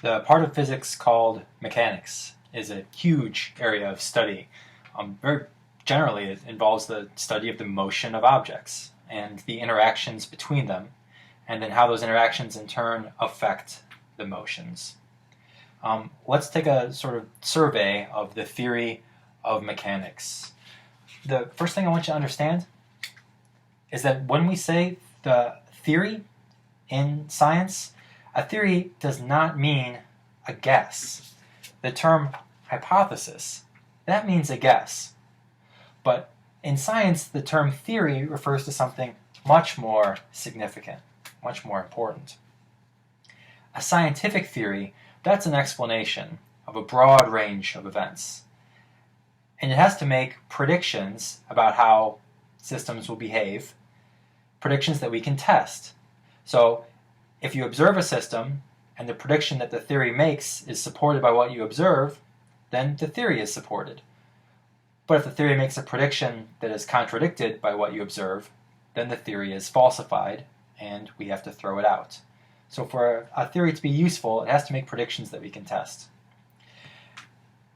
The part of physics called mechanics is a huge area of study. Very generally, it involves the study of the motion of objects and the interactions between them, and then how those interactions in turn affect the motions. Let's take a sort of survey of the theory of mechanics. The first thing I want you to understand is that when we say the theory in science, a theory does not mean a guess. The term hypothesis, that means a guess. But in science, the term theory refers to something much more significant, much more important. A scientific theory, that's an explanation of a broad range of events. And it has to make predictions about how systems will behave, predictions that we can test. So if you observe a system and the prediction that the theory makes is supported by what you observe, then the theory is supported. But if the theory makes a prediction that is contradicted by what you observe, then the theory is falsified and we have to throw it out. So for a theory to be useful, it has to make predictions that we can test.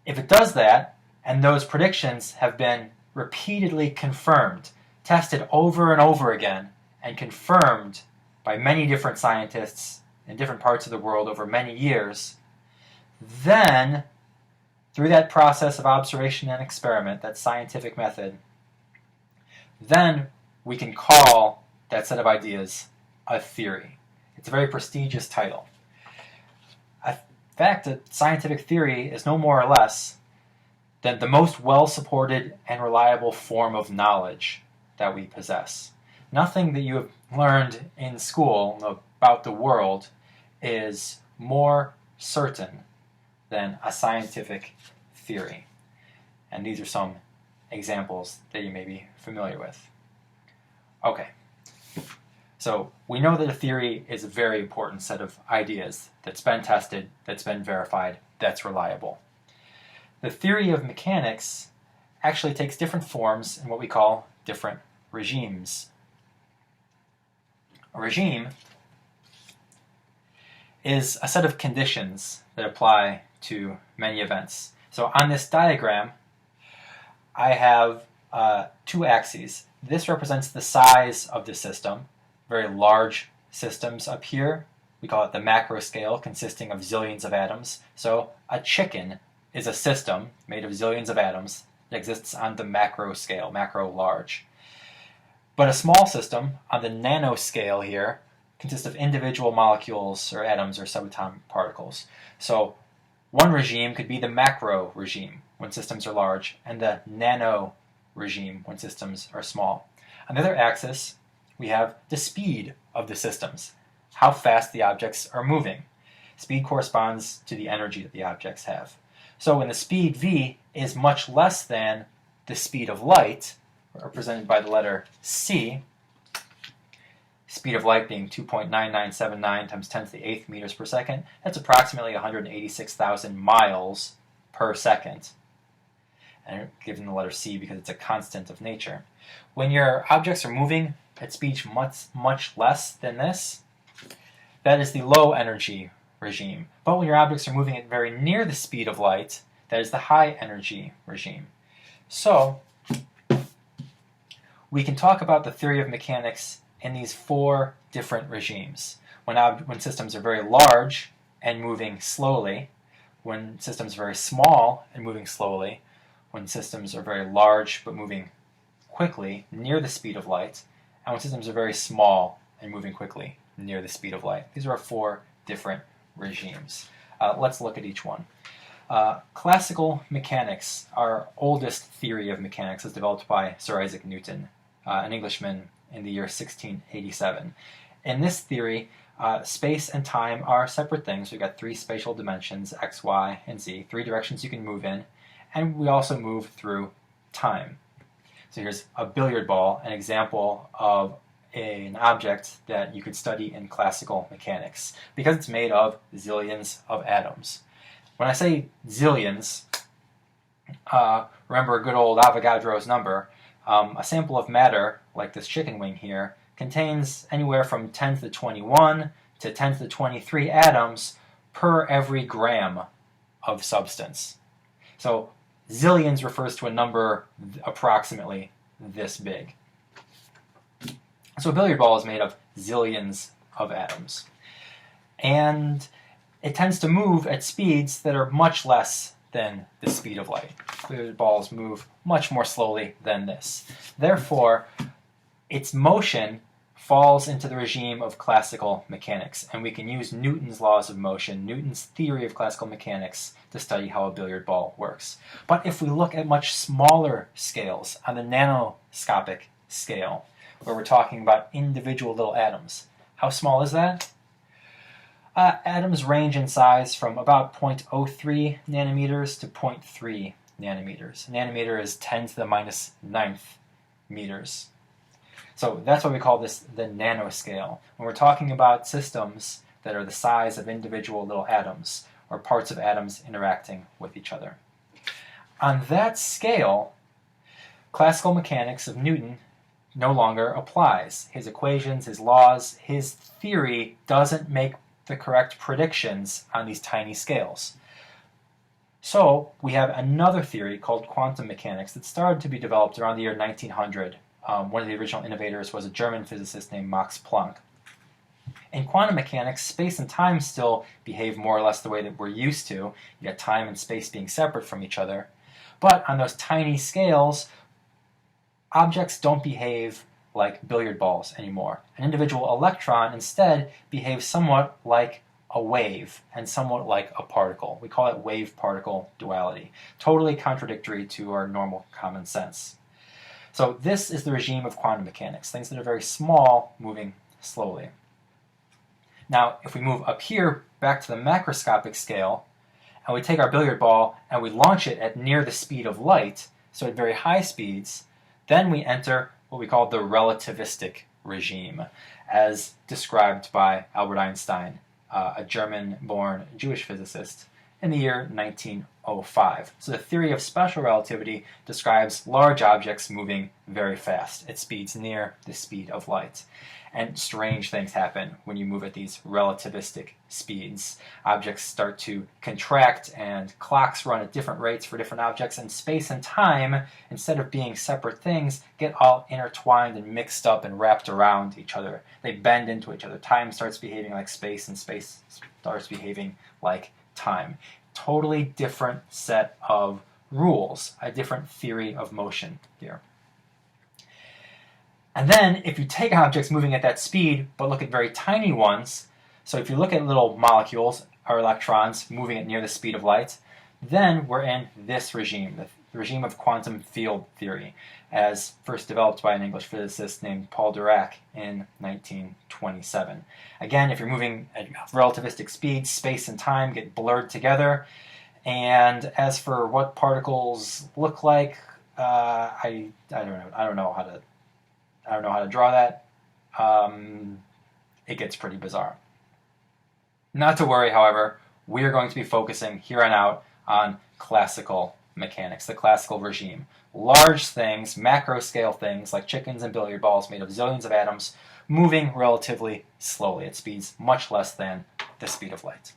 If it does that, and those predictions have been repeatedly confirmed, tested over and over again, and confirmed by many different scientists in different parts of the world over many years, then, through that process of observation and experiment, that scientific method, then we can call that set of ideas a theory. It's a very prestigious title. In fact, a scientific theory is no more or less than the most well-supported and reliable form of knowledge that we possess. Nothing that you have learned in school about the world is more certain than a scientific theory. And these are some examples that you may be familiar with. Okay, so we know that a theory is a very important set of ideas that's been tested, that's been verified, that's reliable. The theory of mechanics actually takes different forms in what we call different regimes. A regime is a set of conditions that apply to many events. So on this diagram, I have two axes. This represents the size of the system, very large systems up here. We call it the macro scale, consisting of zillions of atoms. So a chicken is a system made of zillions of atoms that exists on the macro scale, macro large. But a small system on the nanoscale here consists of individual molecules or atoms or subatomic particles. So one regime could be the macro regime when systems are large, and the nano regime when systems are small. On the other axis, we have the speed of the systems, how fast the objects are moving. Speed corresponds to the energy that the objects have. So when the speed v is much less than the speed of light, represented by the letter c, speed of light being 2.9979 times 10 to the 8th meters per second, that's approximately 186,000 miles per second. And given the letter c because it's a constant of nature. When your objects are moving at speeds much less than this, that is the low energy regime. But when your objects are moving at very near the speed of light, that is the high energy regime. So we can talk about the theory of mechanics in these four different regimes. When systems are very large and moving slowly, when systems are very small and moving slowly, when systems are very large but moving quickly near the speed of light, and when systems are very small and moving quickly near the speed of light. These are our four different regimes. Let's look at each one. Classical mechanics, our oldest theory of mechanics, was developed by Sir Isaac Newton, an Englishman in the year 1687. In this theory, space and time are separate things. We've got three spatial dimensions, x, y, and z, three directions you can move in, and we also move through time. So here's a billiard ball, an example of an object that you could study in classical mechanics, because it's made of zillions of atoms. When I say zillions, remember a good old Avogadro's number. A sample of matter, like this chicken wing here, contains anywhere from 10 to the 21 to 10 to the 23 atoms per every gram of substance. So zillions refers to a number approximately this big. So a billiard ball is made of zillions of atoms. And it tends to move at speeds that are much less than the speed of light. Billiard balls move much more slowly than this. Therefore, its motion falls into the regime of classical mechanics, and we can use Newton's laws of motion, Newton's theory of classical mechanics, to study how a billiard ball works. But if we look at much smaller scales, on the nanoscopic scale, where we're talking about individual little atoms, how small is that? Atoms range in size from about 0.03 nanometers to 0.3 nanometers. A nanometer is 10 to the minus 9th meters. So that's why we call this the nanoscale. When we're talking about systems that are the size of individual little atoms, or parts of atoms interacting with each other. On that scale, classical mechanics of Newton no longer applies. His equations, his laws, his theory doesn't make the correct predictions on these tiny scales. So we have another theory called quantum mechanics that started to be developed around the year 1900. One of the original innovators was a German physicist named Max Planck. In quantum mechanics, space and time still behave more or less the way that we're used to. You got time and space being separate from each other. But on those tiny scales, objects don't behave like billiard balls anymore. An individual electron instead behaves somewhat like a wave and somewhat like a particle. We call it wave-particle duality. Totally contradictory to our normal common sense. So this is the regime of quantum mechanics, things that are very small moving slowly. Now, if we move up here back to the macroscopic scale, and we take our billiard ball and we launch it at near the speed of light, so at very high speeds, then we enter what we call the relativistic regime, as described by Albert Einstein, a German-born Jewish physicist, in the year 1905. So the theory of special relativity describes large objects moving very fast at speeds near the speed of light. And strange things happen when you move at these relativistic speeds. Objects start to contract and clocks run at different rates for different objects, and space and time, instead of being separate things, get all intertwined and mixed up and wrapped around each other. They bend into each other. Time starts behaving like space, and space starts behaving like time. Totally different set of rules, a different theory of motion here. And then, if you take objects moving at that speed, but look at very tiny ones, so if you look at little molecules, or electrons, moving at near the speed of light, then we're in this regime, the regime of quantum field theory, as first developed by an English physicist named Paul Dirac in 1927. Again, if you're moving at relativistic speeds, space and time get blurred together, and as for what particles look like, I don't know how to draw that. It gets pretty bizarre. Not to worry, however, we are going to be focusing here on out on classical mechanics, the classical regime. Large things, macro scale things like chickens and billiard balls made of zillions of atoms moving relatively slowly at speeds much less than the speed of light.